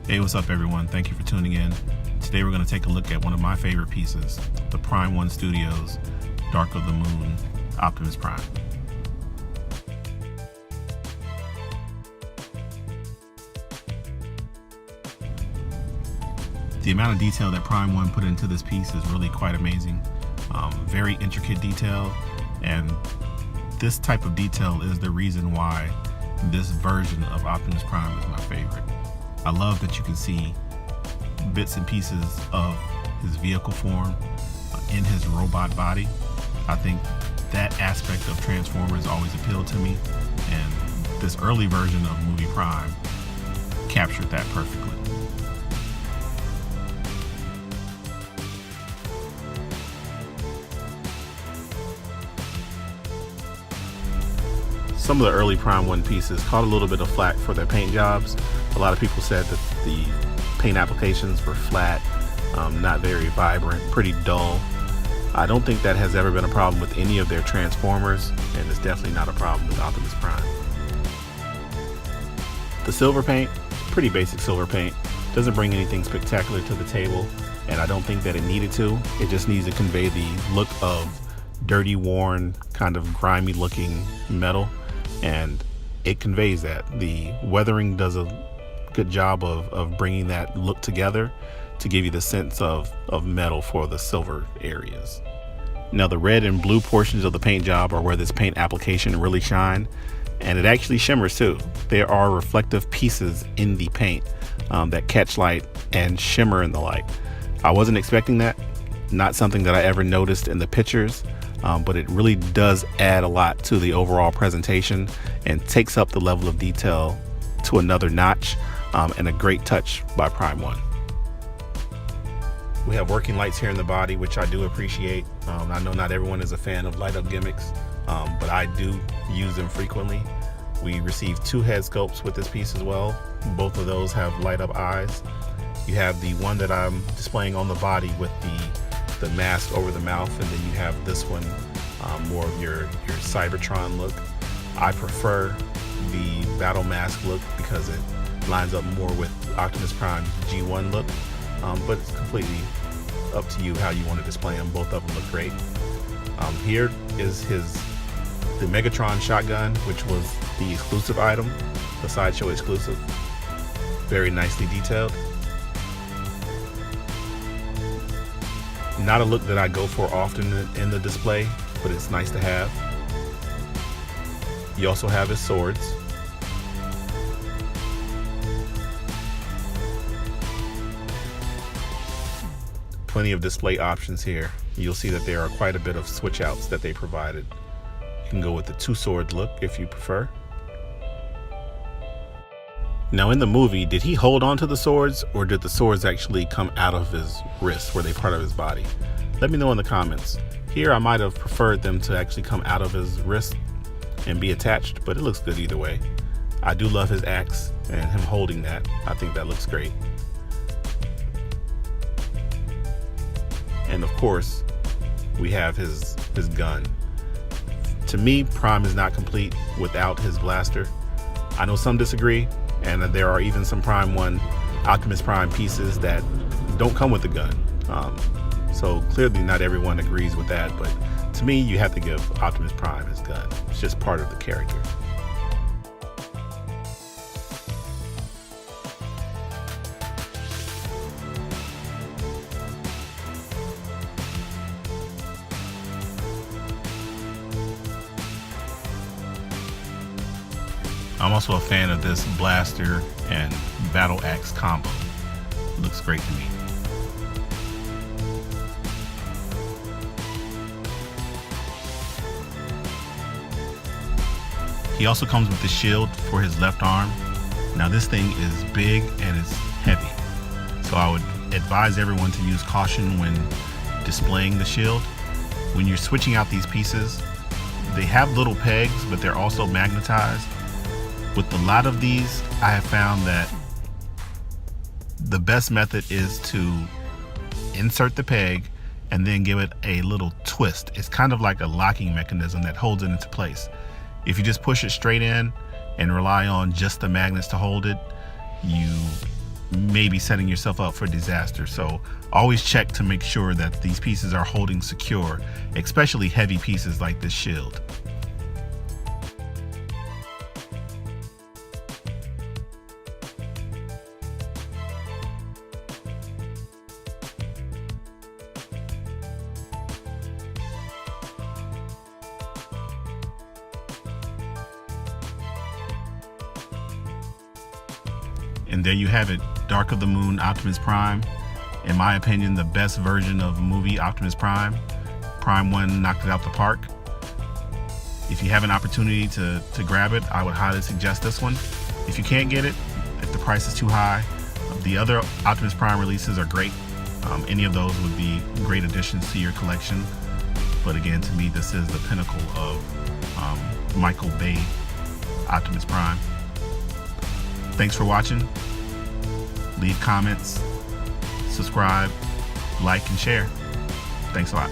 Hey, what's up everyone? Thank you for tuning in. Today we're going to take a look at one of my favorite pieces, the Prime 1 Studios Dark of the Moon Optimus Prime. The amount of detail that Prime 1 put into this piece is really quite amazing. Very intricate detail, and this type of detail is the reason why this version of Optimus Prime is my favorite. I love that you can see bits and pieces of his vehicle form in his robot body. I think that aspect of Transformers always appealed to me, and this early version of Movie Prime captured that perfectly. Some of the early Prime 1 pieces caught a little bit of flack for their paint jobs. A lot of people said that the paint applications were flat, not very vibrant, pretty dull. I don't think that has ever been a problem with any of their Transformers, and it's definitely not a problem with Optimus Prime. The silver paint, pretty basic silver paint, doesn't bring anything spectacular to the table, and I don't think that it needed to. It just needs to convey the look of dirty, worn, kind of grimy looking metal, and it conveys that. The weathering does a good job of bringing that look together to give you the sense of metal for the silver areas. Now the red and blue portions of the paint job are where this paint application really shine, and it actually shimmers too. There are reflective pieces in the paint that catch light and shimmer in the light. I wasn't expecting that, not something that I ever noticed in the pictures, but it really does add a lot to the overall presentation and takes up the level of detail to another notch, and a great touch by Prime 1. We have working lights here in the body, which I do appreciate. I know not everyone is a fan of light up gimmicks, but I do use them frequently. We received 2 head sculpts with this piece as well. Both of those have light up eyes. You have the one that I'm displaying on the body with the mask over the mouth, and then you have this one, more of your Cybertron look. I prefer the battle mask look because it lines up more with Optimus Prime's G1 look, but it's completely up to you how you want to display them. Both of them look great. Here is the Megatron shotgun, which was the exclusive item, the Sideshow exclusive. Very nicely detailed. Not a look that I go for often in the display, but it's nice to have. You also have his swords. Plenty of display options here. You'll see that there are quite a bit of switch outs that they provided. You can go with the 2-sword look if you prefer. Now in the movie, did he hold on to the swords, or did the swords actually come out of his wrist? Were they part of his body? Let me know in the comments. Here I might have preferred them to actually come out of his wrist and be attached, but it looks good either way. I do love his axe and him holding that. I think that looks great. And of course, we have his gun. To me, Prime is not complete without his blaster. I know some disagree, and there are even some Prime 1 Optimus Prime pieces that don't come with the gun. So clearly not everyone agrees with that, but to me, you have to give Optimus Prime his gun. It's just part of the character. I'm also a fan of this blaster and battle axe combo. It looks great to me. He also comes with the shield for his left arm. Now this thing is big and it's heavy, so I would advise everyone to use caution when displaying the shield. When you're switching out these pieces, they have little pegs, but they're also magnetized. With a lot of these, I have found that the best method is to insert the peg and then give it a little twist. It's kind of like a locking mechanism that holds it into place. If you just push it straight in and rely on just the magnets to hold it, you maybe setting yourself up for disaster. So always check to make sure that these pieces are holding secure, especially heavy pieces like this shield. And there you have it, Dark of the Moon Optimus Prime. In my opinion, the best version of movie Optimus Prime. Prime 1 knocked it out the park. If you have an opportunity to grab it, I would highly suggest this one. If you can't get it, if the price is too high, the other Optimus Prime releases are great. Any of those would be great additions to your collection. But again, to me, this is the pinnacle of Michael Bay Optimus Prime. Thanks for watching. Leave comments, subscribe, like, and share. Thanks a lot.